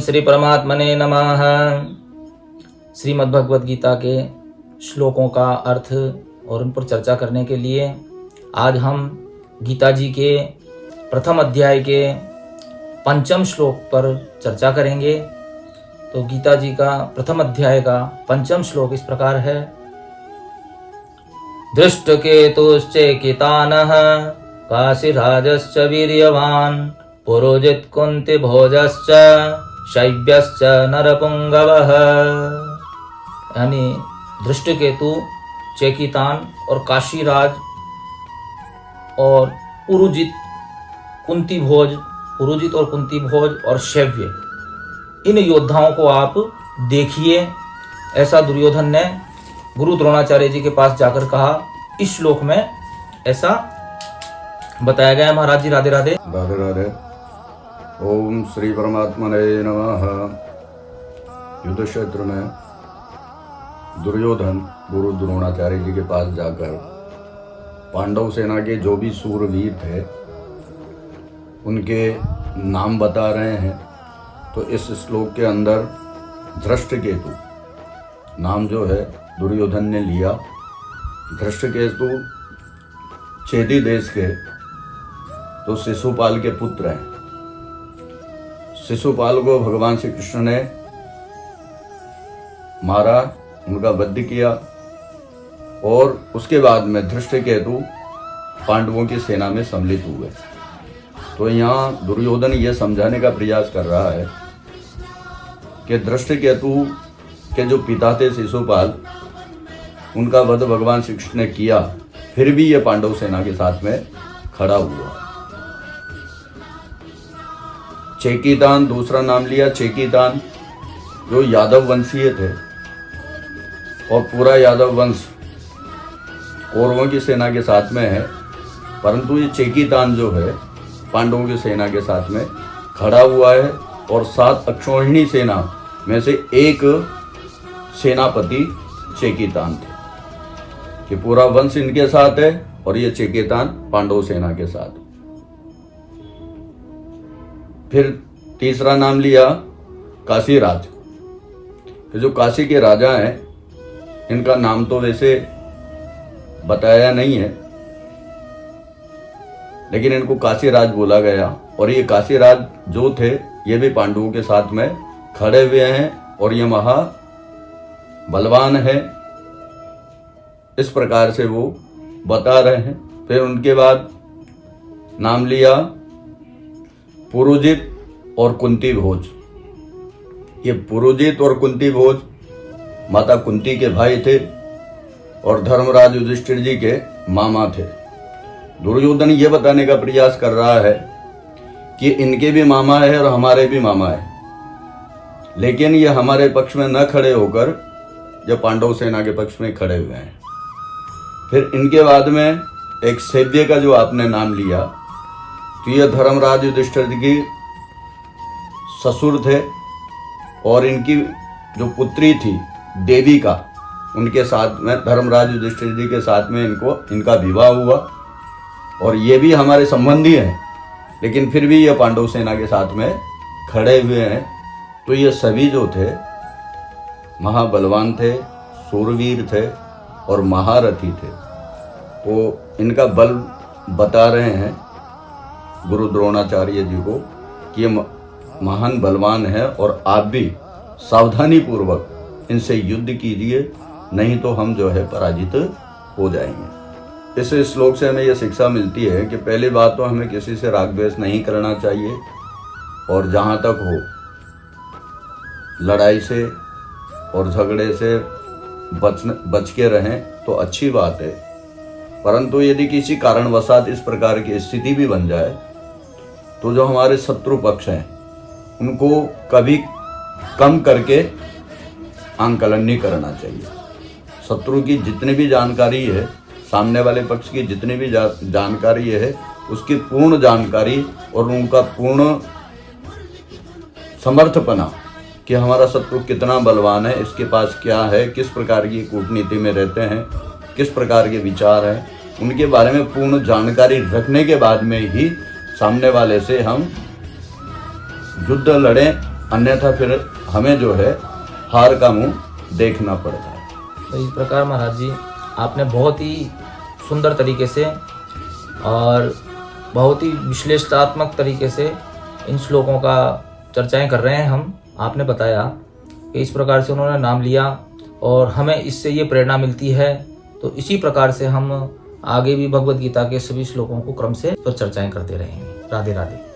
श्री परमात्मने नमः। श्रीमद् भगवद गीता के श्लोकों का अर्थ और उन पर चर्चा करने के लिए आज हम गीता जी के प्रथम अध्याय के पंचम श्लोक पर चर्चा करेंगे। तो गीता जी का प्रथम अध्याय का पंचम श्लोक इस प्रकार है। दृष्टकेतुश्चेकितानः काशीराजश्च वीर्यवान् पुरोजित कुंती भोजश्च शैब्यश्च नरपुंगवः। यानी दृष्टकेतु, चेकितान और काशीराज और पुरुजित और कुंती भोज और शैव्य, इन योद्धाओं को आप देखिए, ऐसा दुर्योधन ने गुरु द्रोणाचार्य जी के पास जाकर कहा। इस श्लोक में ऐसा बताया गया है। महाराज जी राधे राधे। राधे राधे। ओम श्री परमात्मने नमः। युद्ध क्षेत्र में दुर्योधन गुरु द्रोणाचार्य जी के पास जाकर पांडव सेना के जो भी सूरवीर थे उनके नाम बता रहे हैं। तो इस श्लोक के अंदर धृष्टकेतु नाम जो है दुर्योधन ने लिया। धृष्टकेतु चेदी देश के तो शिशुपाल के पुत्र हैं। शिशुपाल को भगवान श्री कृष्ण ने मारा, उनका वध किया और उसके बाद में धृष्टकेतु पांडवों की सेना में सम्मिलित हुए। तो यहाँ दुर्योधन ये समझाने का प्रयास कर रहा है कि धृष्टकेतु के जो पिता थे शिशुपाल, उनका वध भगवान श्री कृष्ण ने किया, फिर भी ये पांडव सेना के साथ में खड़ा हुआ। चेकितान दूसरा नाम लिया। चेकितान जो यादव वंशीय थे और पूरा यादव वंश कौरवों की सेना के साथ में है, परंतु ये चेकितान जो है पांडवों की सेना के साथ में खड़ा हुआ है और 7 अक्षौहिणी सेना में से एक सेनापति चेकितान थे कि पूरा वंश इनके साथ है और ये चेकितान पांडव सेना के साथ। फिर तीसरा नाम लिया काशीराज। जो काशी के राजा हैं इनका नाम तो वैसे बताया नहीं है, लेकिन इनको काशीराज बोला गया। और ये काशीराज जो थे ये भी पांडवों के साथ में खड़े हुए हैं और ये महा बलवान है, इस प्रकार से वो बता रहे हैं। फिर उनके बाद नाम लिया पुरोजित और कुंती भोज। ये पुरोजित और कुंती भोज माता कुंती के भाई थे और धर्मराज युधिष्ठिर जी के मामा थे। दुर्योधन ये बताने का प्रयास कर रहा है कि इनके भी मामा है और हमारे भी मामा है, लेकिन ये हमारे पक्ष में न खड़े होकर जो पांडव सेना के पक्ष में खड़े हुए हैं। फिर इनके बाद में एक शैव्य का जो आपने नाम लिया, तो ये धर्मराज युधिष्ठिर जी की ससुर थे और इनकी जो पुत्री थी देविका, उनके साथ में धर्मराज युधिष्ठिर जी के साथ में इनका विवाह हुआ और ये भी हमारे संबंधी हैं, लेकिन फिर भी ये पांडव सेना के साथ में खड़े हुए हैं। तो ये सभी जो थे महाबलवान थे, सूरवीर थे और महारथी थे। तो इनका बल बता रहे हैं गुरु द्रोणाचार्य जी को कि ये महान बलवान है और आप भी सावधानी पूर्वक इनसे युद्ध कीजिए, नहीं तो हम जो है पराजित हो जाएंगे। इस श्लोक से हमें यह शिक्षा मिलती है कि पहली बात तो हमें किसी से राग द्वेष नहीं करना चाहिए और जहाँ तक हो लड़ाई से और झगड़े से बच के रहें तो अच्छी बात है। परंतु यदि किसी कारणवशात इस प्रकार की स्थिति भी बन जाए तो जो हमारे शत्रु पक्ष हैं उनको कभी कम करके आंकलन नहीं करना चाहिए। शत्रु की जितनी भी जानकारी है, सामने वाले पक्ष की जितनी भी जानकारी है, उसकी पूर्ण जानकारी और उनका पूर्ण समर्थपना कि हमारा शत्रु कितना बलवान है, इसके पास क्या है, किस प्रकार की कूटनीति में रहते हैं, किस प्रकार के विचार हैं, उनके बारे में पूर्ण जानकारी रखने के बाद में ही सामने वाले से हम युद्ध लड़ें, अन्यथा फिर हमें जो है हार का मुंह देखना पड़ता है। तो इस प्रकार महाराज जी आपने बहुत ही सुंदर तरीके से और बहुत ही विश्लेषणात्मक तरीके से इन श्लोकों का चर्चाएं कर रहे हैं हम। आपने बताया कि इस प्रकार से उन्होंने नाम लिया और हमें इससे ये प्रेरणा मिलती है। तो इसी प्रकार से हम आगे भी भगवद गीता के सभी श्लोकों को क्रम से पर चर्चाएं करते रहेंगे। राधे राधे।